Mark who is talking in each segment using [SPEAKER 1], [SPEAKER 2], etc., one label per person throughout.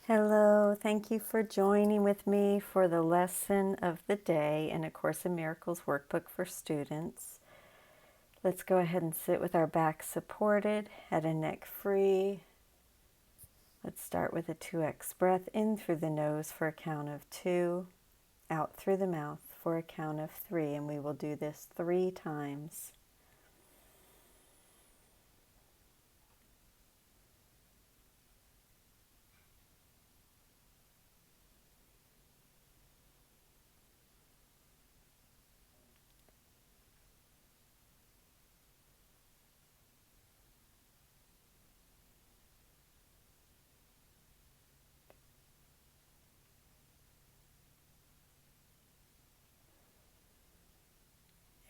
[SPEAKER 1] Hello, thank you for joining with me for the lesson of the day in A Course in Miracles workbook for students. Let's go ahead and sit with our back supported, head and neck free. Let's start with a 2x breath in through the nose for a count of 2, out through the mouth for a count of 3, and we will do this 3 times.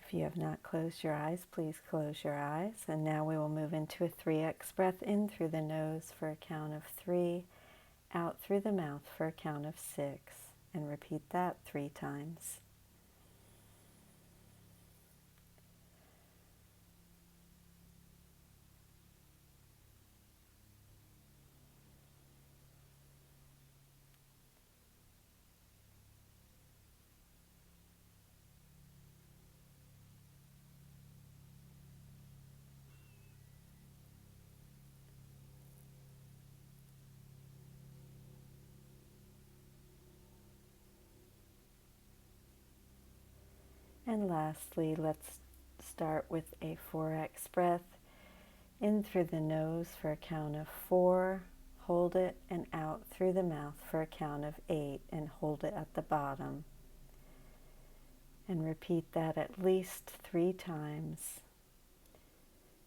[SPEAKER 1] If you have not closed your eyes, please close your eyes. And now we will move into a 3x breath in through the nose for a count of 3, out through the mouth for a count of 6, and repeat that 3 times. And lastly, let's start with a 4x breath in through the nose for a count of 4, hold it, and out through the mouth for a count of 8, and hold it at the bottom. And repeat that at least 3 times.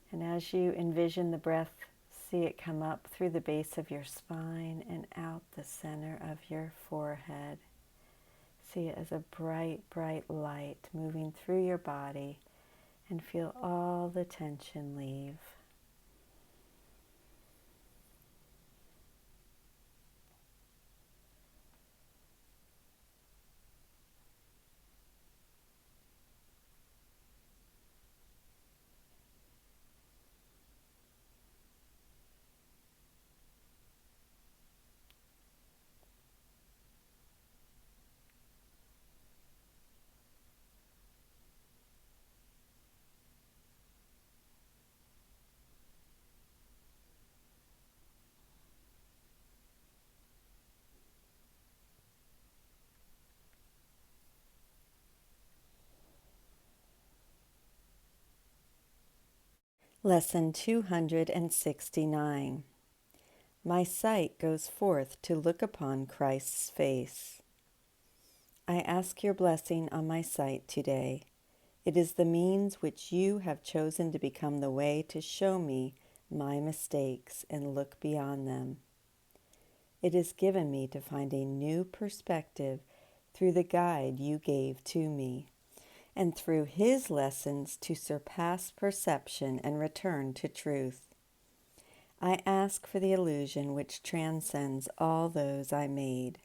[SPEAKER 1] And as you envision the breath, see it come up through the base of your spine and out the center of your forehead. See it as a bright, bright light moving through your body, and feel all the tension leave. Lesson 269. My sight goes forth to look upon Christ's face. I ask your blessing on my sight today. It is the means which you have chosen to become the way to show me my mistakes and look beyond them. It is given me to find a new perspective through the guide you gave to me, and through his lessons to surpass perception and return to truth. I ask for the illusion which transcends all those I made.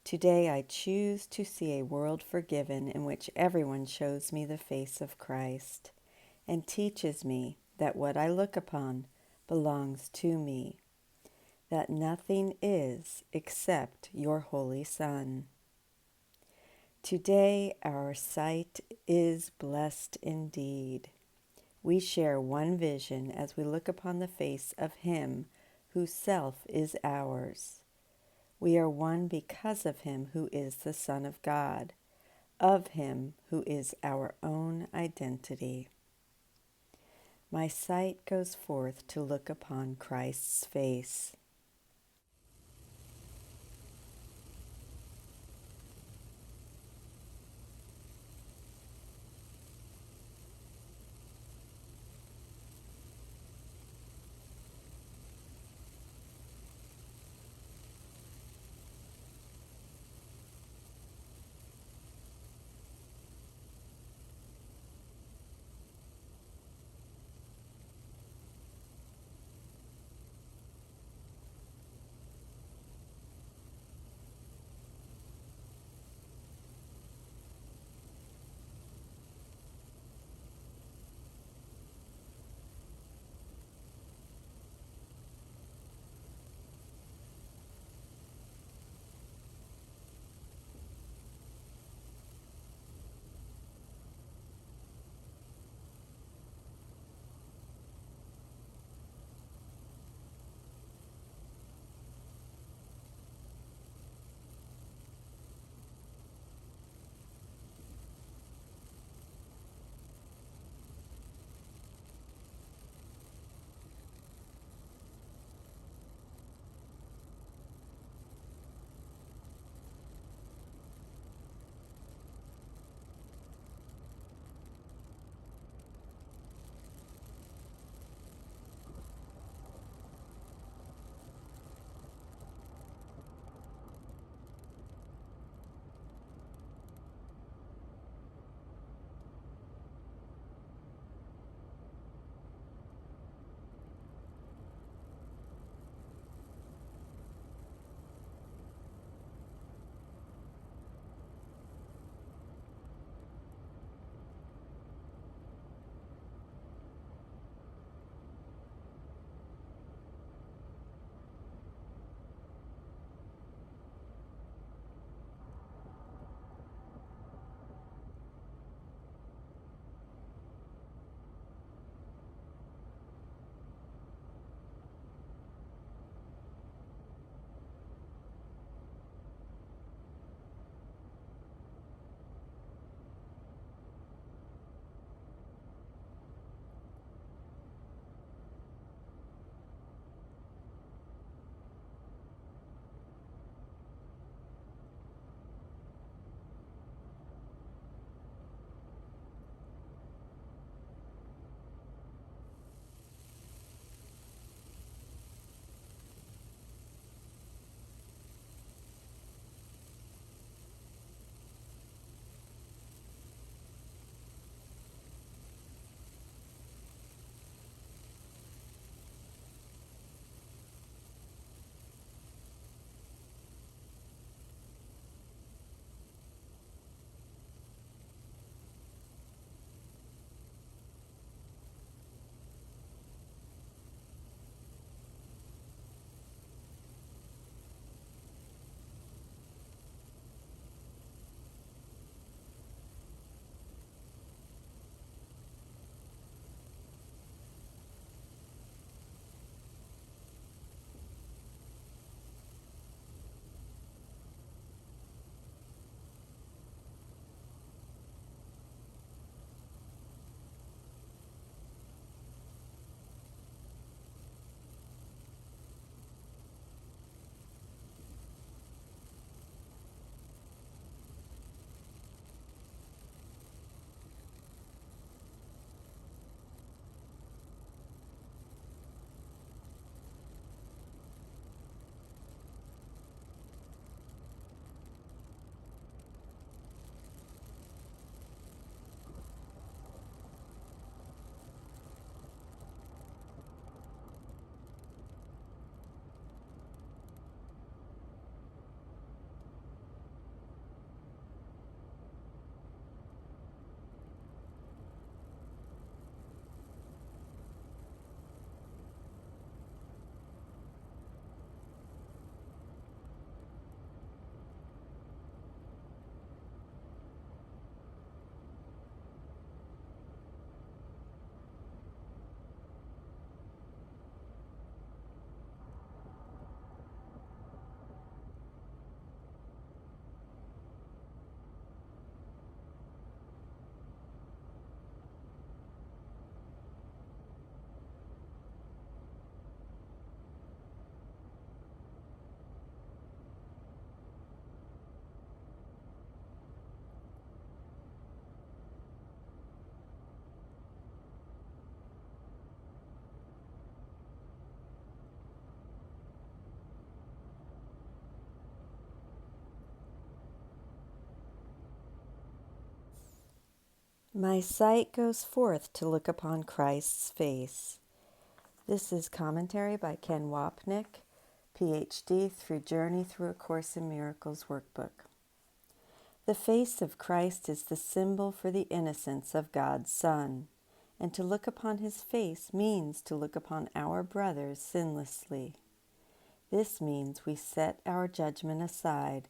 [SPEAKER 1] Today I choose to see a world forgiven in which everyone shows me the face of Christ and teaches me that what I look upon belongs to me, that nothing is except your Holy Son. Today our sight is blessed indeed. We share one vision as we look upon the face of Him whose self is ours. We are one because of Him who is the Son of God, of Him who is our own identity. My sight goes forth to look upon Christ's face. My sight goes forth to look upon Christ's face. This is commentary by Ken Wapnick, PhD, through Journey Through a Course in Miracles workbook. The face of Christ is the symbol for the innocence of God's Son, and to look upon his face means to look upon our brothers sinlessly. This means we set our judgment aside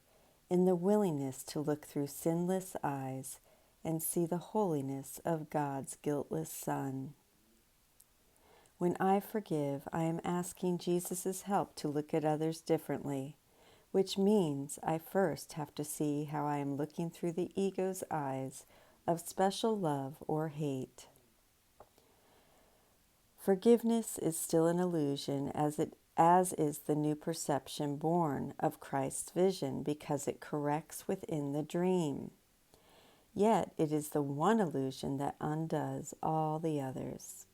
[SPEAKER 1] in the willingness to look through sinless eyes and see the holiness of God's guiltless Son. When I forgive, I am asking Jesus' help to look at others differently, which means I first have to see how I am looking through the ego's eyes of special love or hate. Forgiveness is still an illusion, as is the new perception born of Christ's vision, because it corrects within the dream. Yet it is the one illusion that undoes all the others.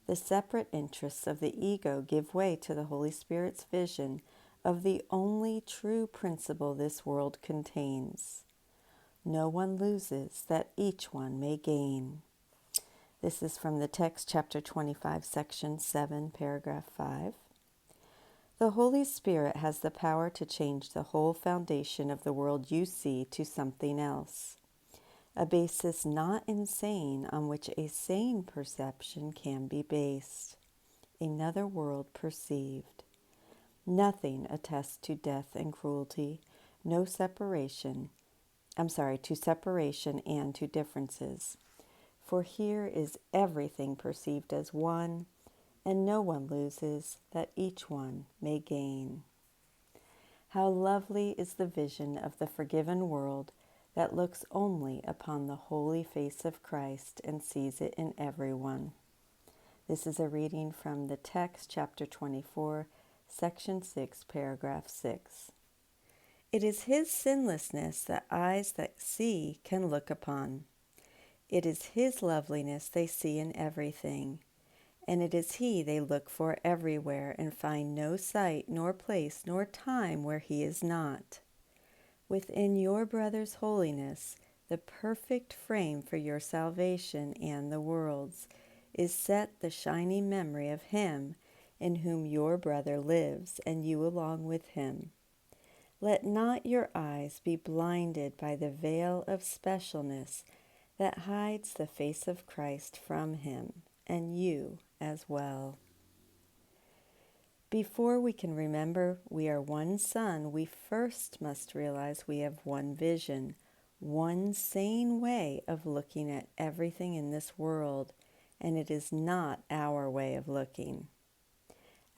[SPEAKER 1] The separate interests of the ego give way to the Holy Spirit's vision of the only true principle this world contains. No one loses, that each one may gain. This is from the text, chapter 25, section 7, paragraph 5. The Holy Spirit has the power to change the whole foundation of the world you see to something else, a basis not insane on which a sane perception can be based, another world perceived. Nothing attests to death and cruelty, to separation and to differences. For here is everything perceived as one, and no one loses, that each one may gain. How lovely is the vision of the forgiven world that looks only upon the holy face of Christ and sees it in everyone. This is a reading from the text, chapter 24, section 6, paragraph 6. It is his sinlessness that eyes that see can look upon. It is his loveliness they see in everything, and it is he they look for everywhere and find no sight, nor place, nor time where he is not. Within your brother's holiness, the perfect frame for your salvation and the world's, is set the shining memory of him in whom your brother lives, and you along with him. Let not your eyes be blinded by the veil of specialness that hides the face of Christ from him, and you as well. Before we can remember we are one Son, we first must realize we have one vision, one sane way of looking at everything in this world, and it is not our way of looking.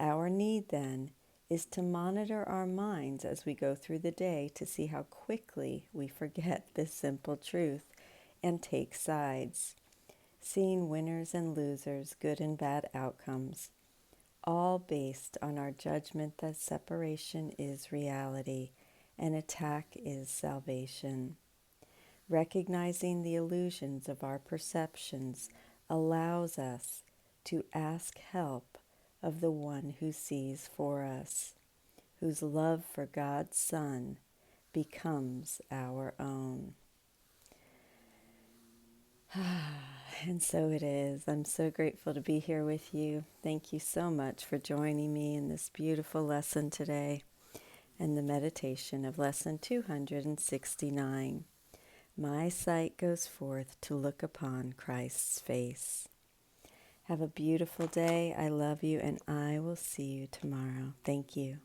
[SPEAKER 1] Our need, then, is to monitor our minds as we go through the day to see how quickly we forget this simple truth and take sides, seeing winners and losers, good and bad outcomes, all based on our judgment that separation is reality and attack is salvation. Recognizing the illusions of our perceptions allows us to ask help of the one who sees for us, whose love for God's Son becomes our own. And so it is. I'm so grateful to be here with you. Thank you so much for joining me in this beautiful lesson today and the meditation of lesson 269. My sight goes forth to look upon Christ's face. Have a beautiful day. I love you, and I will see you tomorrow. Thank you.